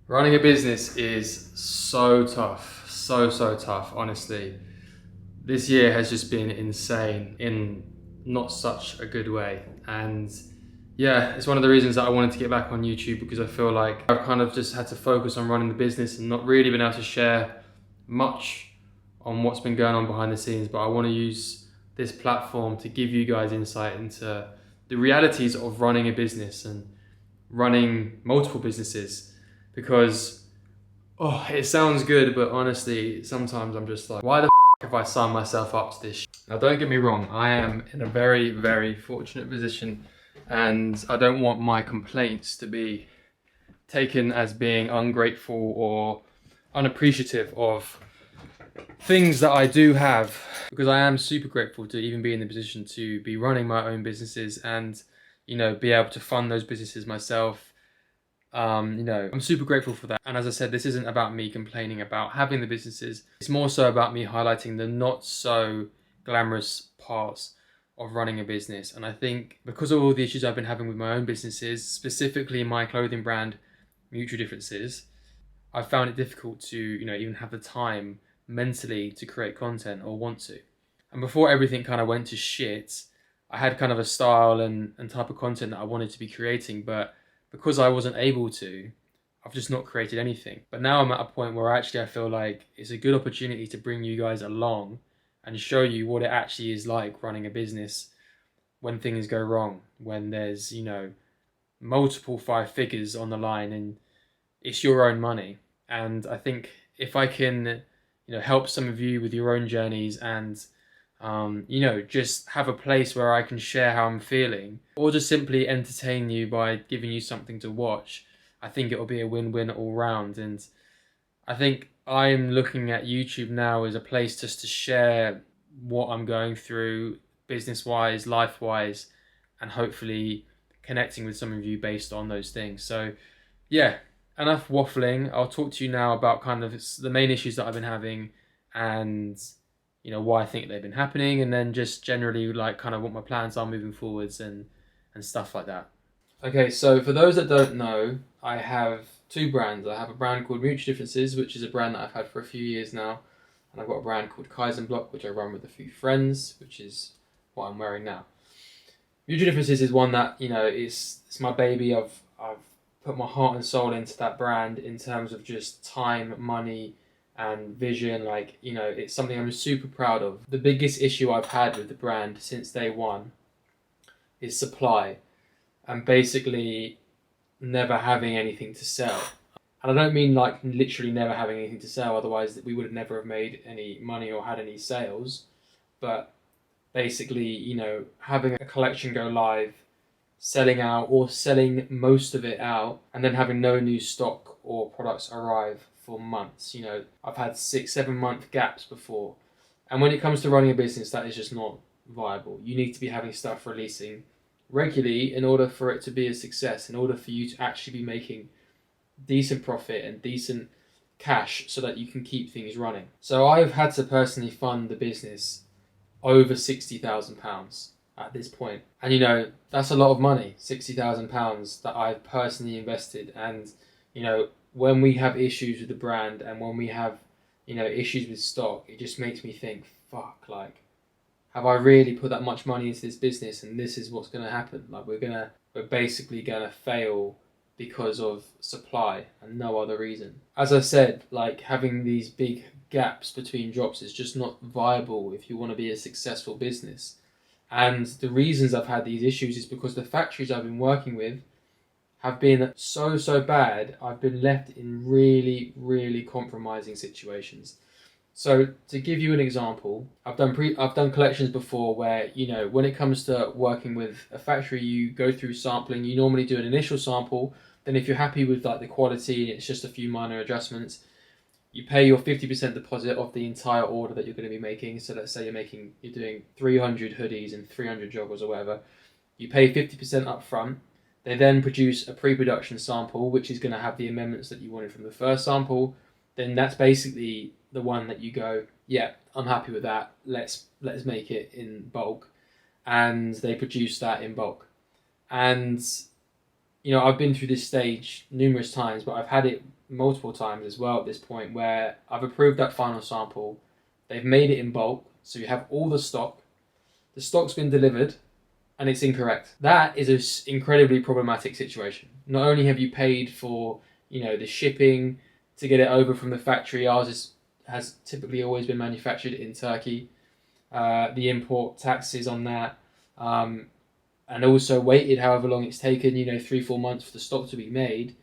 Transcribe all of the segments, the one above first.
Running a business is so tough, so tough, honestly. This year has just been insane in not such a good way. And yeah, it's one of the reasons that I wanted to get back on YouTube, because I feel like I've kind of just had to focus on running the business and not really been able to share much on what's been going on behind the scenes. But I want to use this platform to give you guys insight into the realities of running a business and running multiple businesses, because it sounds good, but honestly sometimes I'm just like, why the have I signed myself up to this? Now don't get me wrong, I am in a very fortunate position, and I don't want my complaints to be taken as being ungrateful or unappreciative of things that I do have, because I am super grateful to even be in the position to be running my own businesses and be able to fund those businesses myself. I'm super grateful for that. And as I said, this isn't about me complaining about having the businesses. It's more so about me highlighting the not so glamorous parts of running a business. And I think because of all the issues I've been having with my own businesses, specifically my clothing brand, Mutual Differences, I found it difficult to, even have the time mentally to create content or want to. And before everything kind of went to shit, I had kind of a style and type of content that I wanted to be creating, but because I wasn't able to, I've just not created anything. But now I'm at a point where actually I feel like it's a good opportunity to bring you guys along and show you what it actually is like running a business when things go wrong, when there's, multiple five figures on the line and it's your own money. And I think if I can, help some of you with your own journeys and just have a place where I can share how I'm feeling, or just simply entertain you by giving you something to watch, I think it'll be a win-win all round. And I think I'm looking at YouTube now as a place just to share what I'm going through business-wise, life-wise, and hopefully connecting with some of you based on those things. So yeah, enough waffling. I'll talk to you now about kind of the main issues that I've been having and why I think they've been happening, and then just generally like kind of what my plans are moving forwards and stuff like that. Okay, so for those that don't know, I have two brands. I have a brand called Mutual Differences, which is a brand that I've had for a few years now, and I've got a brand called Kaizen Block, which I run with a few friends, which is what I'm wearing now. Mutual Differences is one that it's my baby. I've put my heart and soul into that brand in terms of just time, money, and vision. It's something I'm super proud of. The biggest issue I've had with the brand since day one is supply, and basically never having anything to sell. And I don't mean like literally never having anything to sell, otherwise we would have never have made any money or had any sales, but basically, having a collection go live, selling out or selling most of it out, and then having no new stock or products arrive for months. I've had 6-7 month gaps before. And when it comes to running a business, that is just not viable. You need to be having stuff releasing regularly in order for it to be a success, in order for you to actually be making decent profit and decent cash so that you can keep things running. So I've had to personally fund the business over £60,000 at this point. And that's a lot of money, £60,000 that I've personally invested. And when we have issues with the brand and when we have issues with stock, it just makes me think, fuck, like, have I really put that much money into this business and this is what's going to happen? Like, we're basically going to fail because of supply and no other reason. As I said, like, having these big gaps between drops is just not viable if you want to be a successful business. And the reasons I've had these issues is because the factories I've been working with have been so bad, I've been left in really compromising situations. So to give you an example, I've done collections before where, when it comes to working with a factory, you go through sampling. You normally do an initial sample, then if you're happy with like the quality, it's just a few minor adjustments, you pay your 50% deposit of the entire order that you're going to be making. So let's say you're doing 300 hoodies and 300 joggers or whatever. You pay 50% up front. They then produce a pre-production sample, which is going to have the amendments that you wanted from the first sample. Then that's basically the one that you go, yeah, I'm happy with that. Let's make it in bulk. And they produce that in bulk. And I've been through this stage numerous times, but I've had it multiple times as well at this point where I've approved that final sample, they've made it in bulk, so you have all the stock's been delivered, and it's incorrect. That is an incredibly problematic situation. Not only have you paid for, the shipping to get it over from the factory, has typically always been manufactured in Turkey, the import taxes on that, and also waited however long it's taken, 3-4 months for the stock to be made.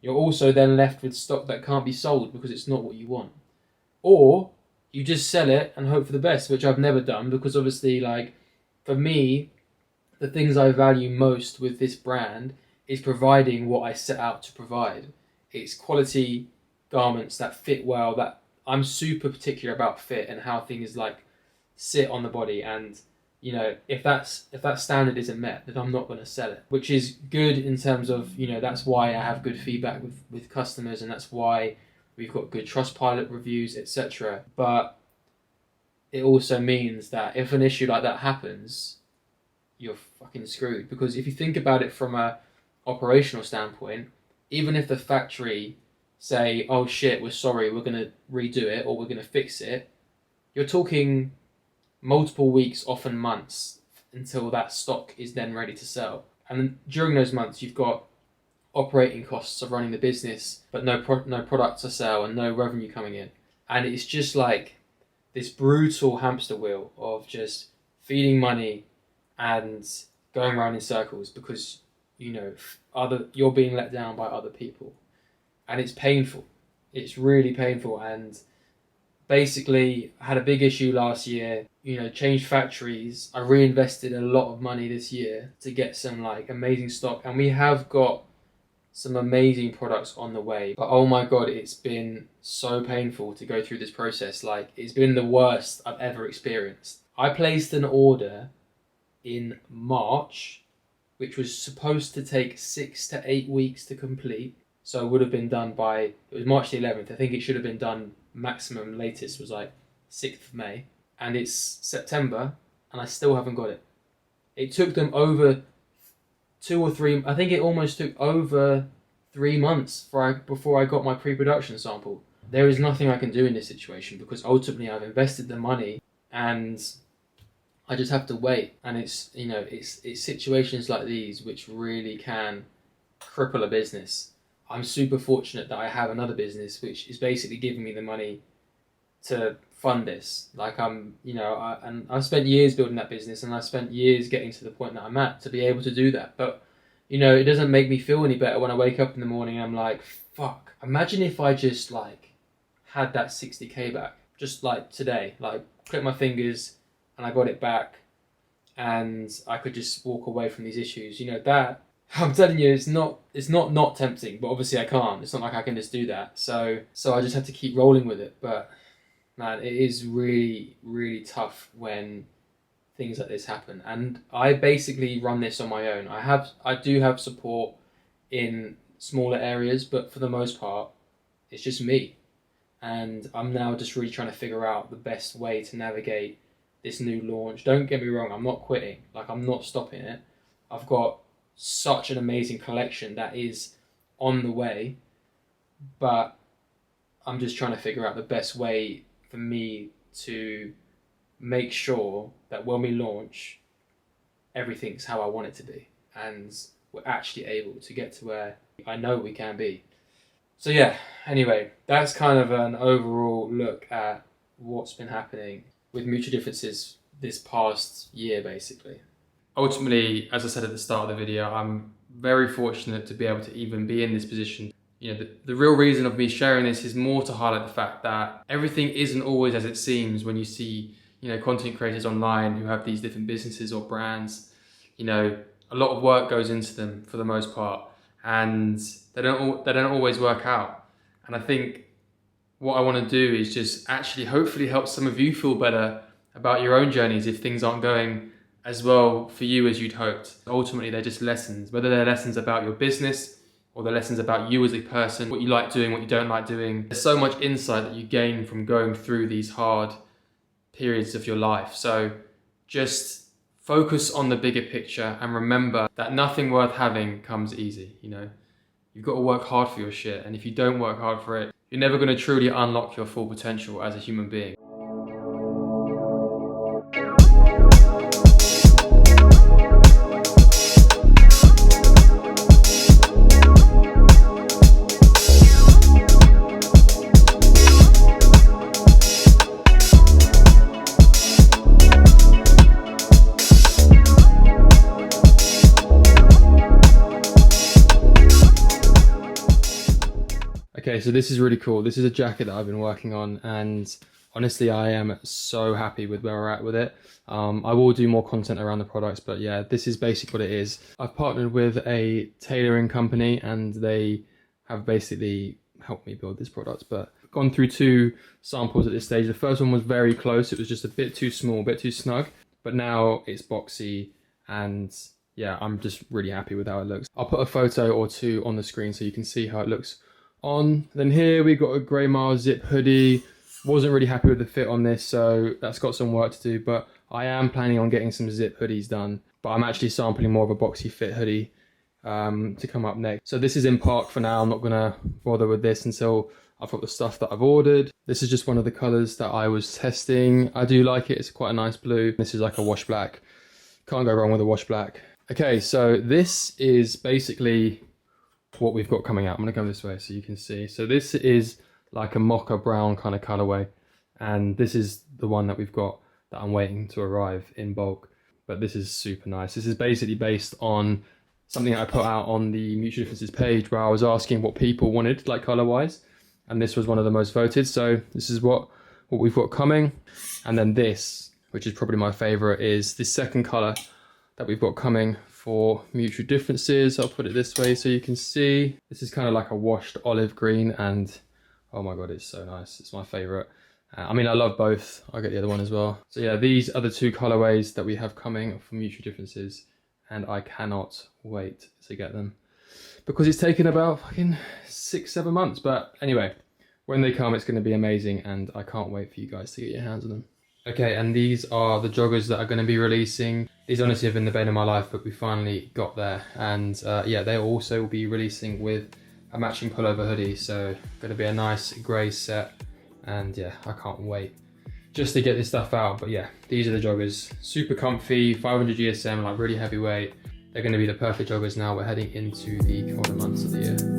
You're also then left with stock that can't be sold because it's not what you want. Or you just sell it and hope for the best, which I've never done, because obviously, for me, the things I value most with this brand is providing what I set out to provide. It's quality garments that fit well, that I'm super particular about fit and how things sit on the body, and if that standard isn't met, then I'm not going to sell it, which is good in terms of, that's why I have good feedback with customers, and that's why we've got good Trustpilot reviews, etc. But it also means that if an issue like that happens, you're fucking screwed. Because if you think about it from a operational standpoint, even if the factory say, oh shit, we're sorry, we're going to redo it or we're going to fix it, you're talking multiple weeks, often months, until that stock is then ready to sell. And during those months, you've got operating costs of running the business, but no product to sell and no revenue coming in. And it's just this brutal hamster wheel of just feeding money and going around in circles because you're being let down by other people, and it's painful. It's really painful. And basically, I had a big issue last year. Changed factories. I reinvested a lot of money this year to get some amazing stock, and we have got some amazing products on the way. But oh my god, it's been so painful to go through this process. It's been the worst I've ever experienced. I placed an order in March, which was supposed to take 6 to 8 weeks to complete. So it would have been done it was March the 11th. I think it should have been done maximum latest was 6th of May. And it's September, and I still haven't got it. It took them over 2 or 3, I think it almost took over 3 months before I got my pre-production sample. There is nothing I can do in this situation because ultimately I've invested the money and I just have to wait. And it's situations like these which really can cripple a business. I'm super fortunate that I have another business which is basically giving me the money to fund this. I've spent years building that business, and I've spent years getting to the point that I'm at to be able to do that. But it doesn't make me feel any better when I wake up in the morning and I'm like, fuck, imagine if I just had that 60k back just today, click my fingers and I got it back and I could just walk away from these issues. That, I'm telling you, it's not tempting, but obviously I can't. It's not like I can just do that. So I just have to keep rolling with it. But man, it is really, really tough when things like this happen. And I basically run this on my own. I do have support in smaller areas, but for the most part, it's just me. And I'm now just really trying to figure out the best way to navigate this new launch. Don't get me wrong, I'm not quitting. I'm not stopping it. I've got such an amazing collection that is on the way, but I'm just trying to figure out the best way for me to make sure that when we launch, everything's how I want it to be, and we're actually able to get to where I know we can be. So yeah, anyway, that's kind of an overall look at what's been happening with Mutual Differences this past year, basically. Ultimately, as I said at the start of the video, I'm very fortunate to be able to even be in this position. The real reason of me sharing this is more to highlight the fact that everything isn't always as it seems when you see, content creators online who have these different businesses or brands. A lot of work goes into them for the most part, and they don't always work out. And I think what I want to do is just actually hopefully help some of you feel better about your own journeys if things aren't going as well for you as you'd hoped. Ultimately, they're just lessons, whether they're lessons about your business or they're lessons about you as a person, what you like doing, what you don't like doing. There's so much insight that you gain from going through these hard periods of your life. So just focus on the bigger picture and remember that nothing worth having comes easy. You've got to work hard for your shit, and if you don't work hard for it, you're never going to truly unlock your full potential as a human being. Okay, so this is really cool. This is a jacket that I've been working on, and honestly, I am so happy with where we're at with it. I will do more content around the products, but yeah, this is basically what it is. I've partnered with a tailoring company, and they have basically helped me build this product, but I've gone through 2 samples at this stage. The first one was very close. It was just a bit too small, a bit too snug, but now it's boxy, and yeah, I'm just really happy with how it looks. I'll put a photo or 2 on the screen so you can see how it looks on. Then here we got a grey Mars zip hoodie. Wasn't really happy with the fit on this, so that's got some work to do, but I am planning on getting some zip hoodies done. But I'm actually sampling more of a boxy fit hoodie to come up next. So this is in park for now. I'm not gonna bother with this until I've got the stuff that I've ordered. This is just one of the colours that I was testing. I do like it, it's quite a nice blue. This is like a wash black. Can't go wrong with a wash black. Okay, so this is basically what we've got coming out. I'm gonna go this way so you can see. So this is like a mocha brown kind of colorway, and this is the one that we've got that I'm waiting to arrive in bulk. But this is super nice. This is basically based on something that I put out on the Mutual Differences page, where I was asking what people wanted, like color wise, and this was one of the most voted. So this is what we've got coming. And then this, which is probably my favorite, is the second color that we've got coming for Mutual Differences. I'll put it this way so you can see. This is kind of like a washed olive green, and oh my god, it's so nice. It's my favorite. I mean, I love both. I'll get the other one as well. So yeah, these are the 2 colorways that we have coming for Mutual Differences, and I cannot wait to get them because it's taken about fucking 6-7 months. But anyway, when they come, it's going to be amazing, and I can't wait for you guys to get your hands on them. Okay, and these are the joggers that are going to be releasing. These honestly have been the bane of my life, but we finally got there. And yeah, they also will be releasing with a matching pullover hoodie. So going to be a nice grey set. And yeah, I can't wait just to get this stuff out. But yeah, these are the joggers. Super comfy, 500 GSM, like really heavyweight. They're going to be the perfect joggers now. We're heading into the colder months of the year.